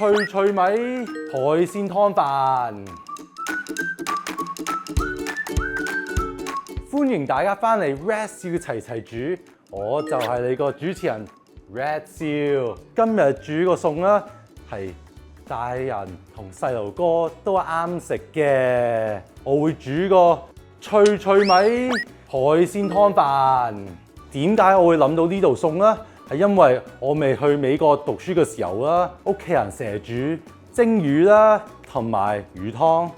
脆脆米海鮮湯飯。歡迎大家翻嚟 Red 少齊齊煮，我就係你個主持人 Red 少。今日煮個餸啦，係大人同細路哥都啱食嘅。我會煮個脆脆米海鮮湯飯。點解我會諗到呢道餸呢？係因為我未去美國讀書嘅時候啦，屋企人成日煮蒸魚啦，同埋魚湯。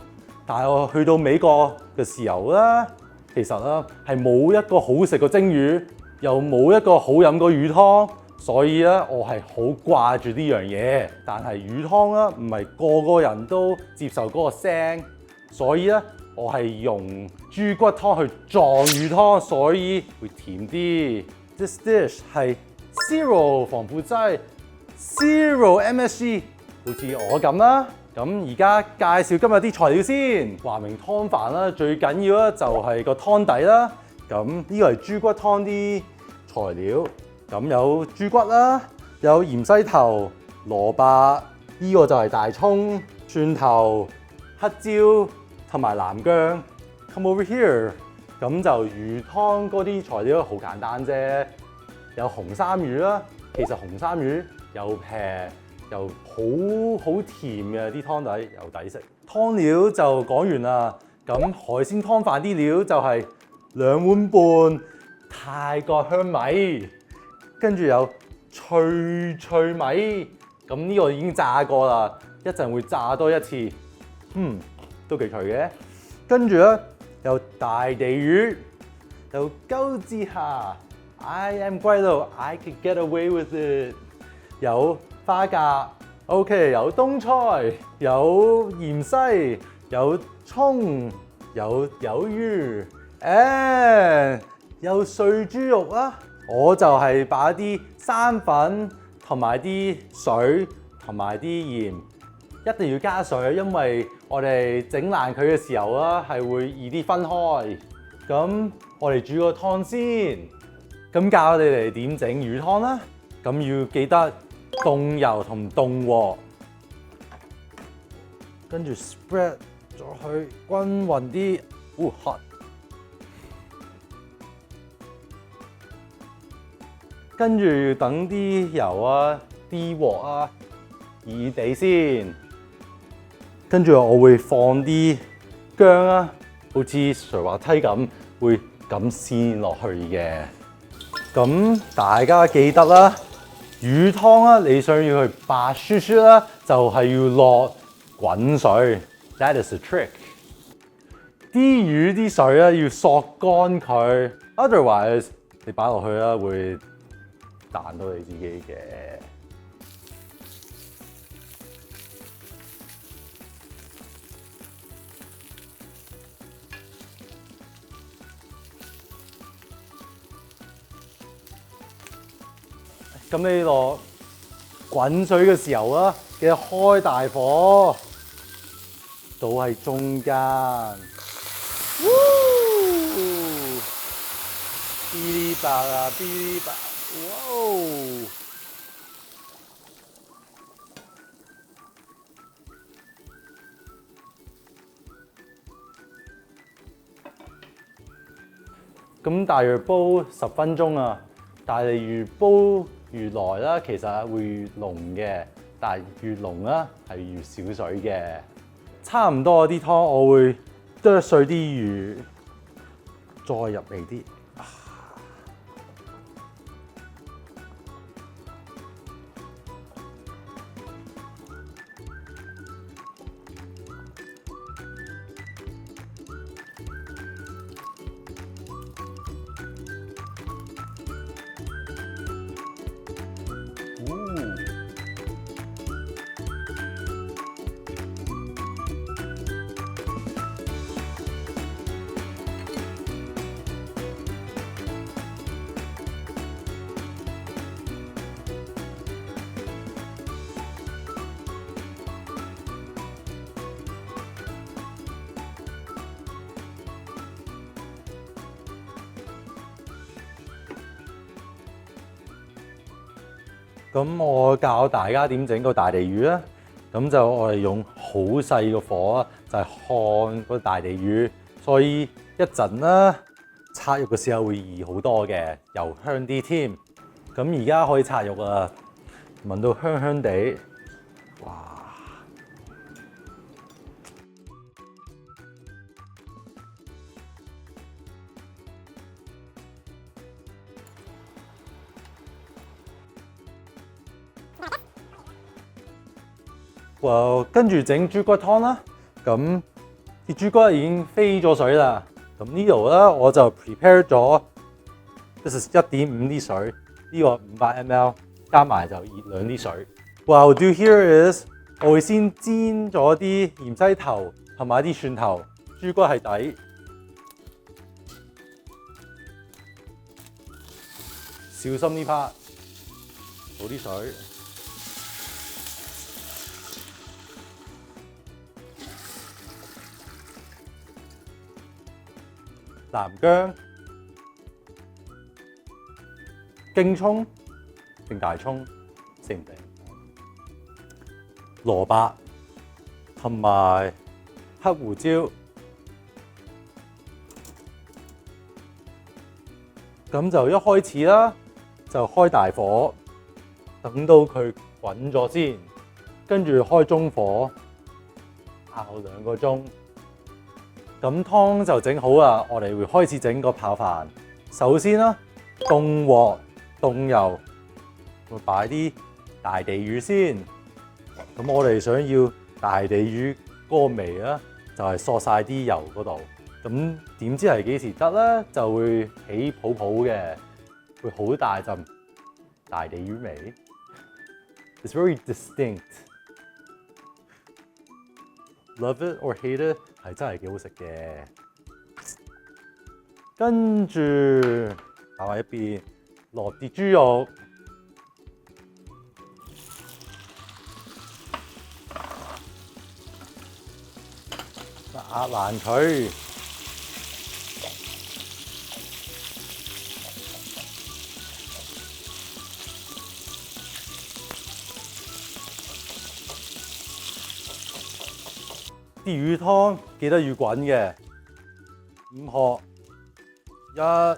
但係我去到美國嘅時候啦，其實啦係冇一個好食嘅蒸魚，又冇一個好飲嘅魚湯，所以咧我係好掛住呢樣嘢。但係魚湯啦，唔係個個人都接受嗰個腥，所以咧我係用豬骨湯去撞魚湯，所以會甜啲。This dish 係 zero 防腐劑 ，zero MSG， 好似我咁啦。咁而家介紹今日啲材料先。話明湯飯啦，最緊要咧就係個湯底啦。咁呢個係豬骨湯啲材料。咁有豬骨啦，有芫茜頭、蘿蔔，呢個就係大葱、蒜頭、黑椒同埋南薑。Come over here。咁就魚湯嗰啲材料好簡單啫。有紅衫魚啦，其實紅衫魚又平又好甜嘅，啲湯底又抵食。湯料就講完啦。咁海鮮湯飯啲料就係2碗半泰國香米，跟住有脆脆米。咁呢個已經炸過啦，一陣會炸多一次。都幾脆嘅。跟住咧有大地魚，有鳩子蝦。I am 龜佬 ，I could get away with it。有花甲 ，OK， 有冬菜，有芫茜，有葱，有魷魚，有碎豬肉啦。我就係擺啲生粉同埋啲水同埋啲鹽，一定要加水，因為我哋整爛佢嘅時候啦，係會易啲分開。咁我哋煮個湯先。咁教你哋點整魚湯啦。咁要記得凍油同凍鑊，跟住 spread 咗去均勻啲。hot。跟住等啲油啊、啲鑊啊熱地先。跟住我會放啲薑啊，好似水滑梯咁，會咁先落去嘅。咁大家記得啦，魚湯啦，你想要佢白雪雪啦，就係要落滾水。That is the trick。啲魚啲水咧要索乾佢 ，otherwise 你擺落去啦會彈到你自己嘅。咁你落滾水嘅時候啦，記得開大火，倒喺中間。嗚！嗶哩吧啦，嗶哩吧，哇！咁大約煲10分鐘啊，但係越煲越耐啦，其實會越濃嘅，但係越濃啦係越少水嘅。差唔多啲湯，我會剁碎啲魚，再入嚟啲。咁我教大家點整個大地魚啦。咁就我哋用好細嘅火啊，就係看個大地魚，所以一陣啦拆肉嘅時候會易好多嘅，又香啲添。咁而家可以拆肉啦，聞到香香地，哇！跟住整豬骨湯啦。咁啲豬骨已經飛咗水啦。咁呢度咧我就 prepare 咗 ，this is 1.5 啲水，呢個500 ml 加埋就熱2啲水。What I'll do here is 我會先煎咗啲芫茜頭同埋啲蒜頭，豬骨係底，小心呢 part，倒啲水。南薑、京葱定大葱，識唔定？蘿蔔同埋黑胡椒，咁就一開始啦，就開大火，等到佢滾咗先，跟住開中火熬2個鐘。咁湯就整好啦，我哋會開始整個泡飯。首先啦，凍鑊凍油，會擺啲大地魚先。咁我哋想要大地魚嗰個味啦，就係嗦晒啲油嗰度。咁點知係幾時得咧？就會起泡泡嘅，會好大陣大地魚味。It's very distinct. Love it or hate it， 係真係幾好食嘅。跟住擺埋一邊，落啲豬肉，壓爛佢。啲魚湯記得要滾嘅，5殼，1、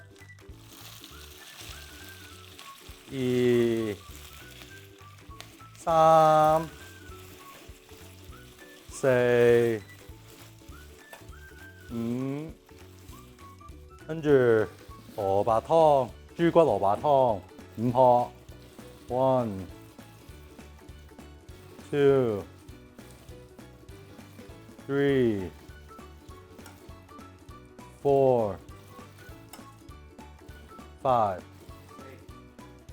2、3、4、5，跟住蘿蔔湯，豬骨蘿蔔湯，5殼，1、2、3、4、5。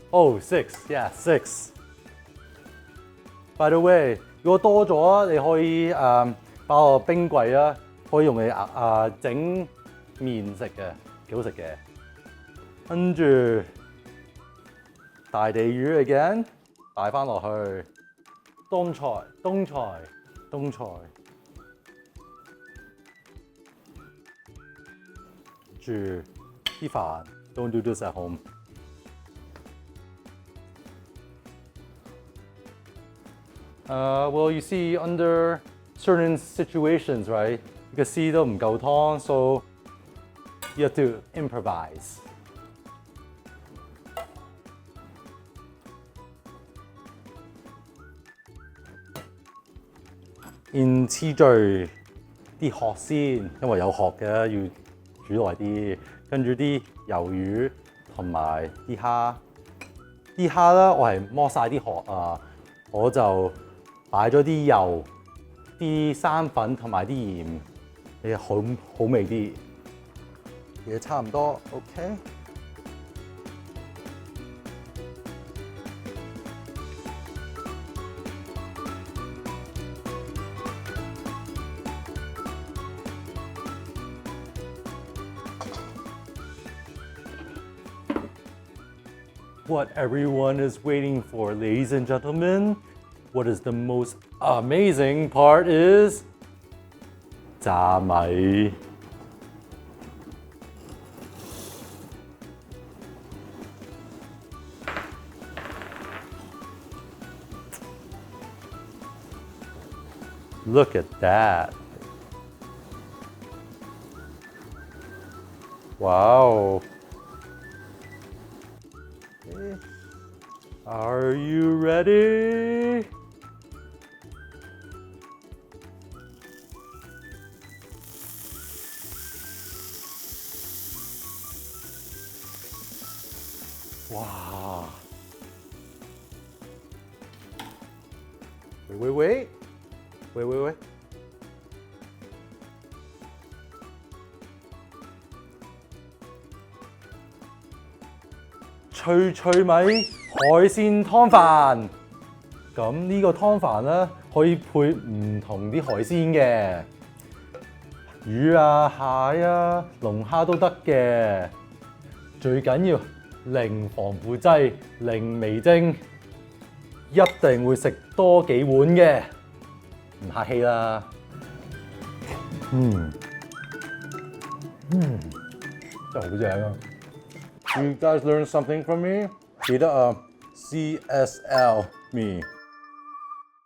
Oh, 6, yeah, 6. By the way， 如果多咗，你可以擺落冰櫃啊，可以用嚟整麵食嘅，幾好食嘅。跟住大地魚 again， 擺翻落去，冬菜。住啲飯 ，don't do this at home。Well, you see, under certain situations, right? 個絲都唔夠湯 ，so you have to improvise. In 黐序啲殼先，因為有殼嘅要煮耐啲，跟住啲魷魚同埋啲蝦。啲蝦咧，我係剝晒啲殼啊，我就擺咗啲油、啲生粉同埋啲鹽，你好味啲。嘢差唔多 ，OK。What everyone is waiting for, ladies and gentlemen. What is the most amazing part is 炸米。Look at that. Wow. Are you ready? Wow. Wait.脆脆米海鮮湯飯，咁呢個湯飯咧可以配唔同啲海鮮嘅，魚啊、蟹啊、龍蝦都得嘅。最緊要零防腐劑、零味精，一定會食多幾碗嘅，唔客氣啦。真係好正啊！ You guys learn something from me? 記得CSL me.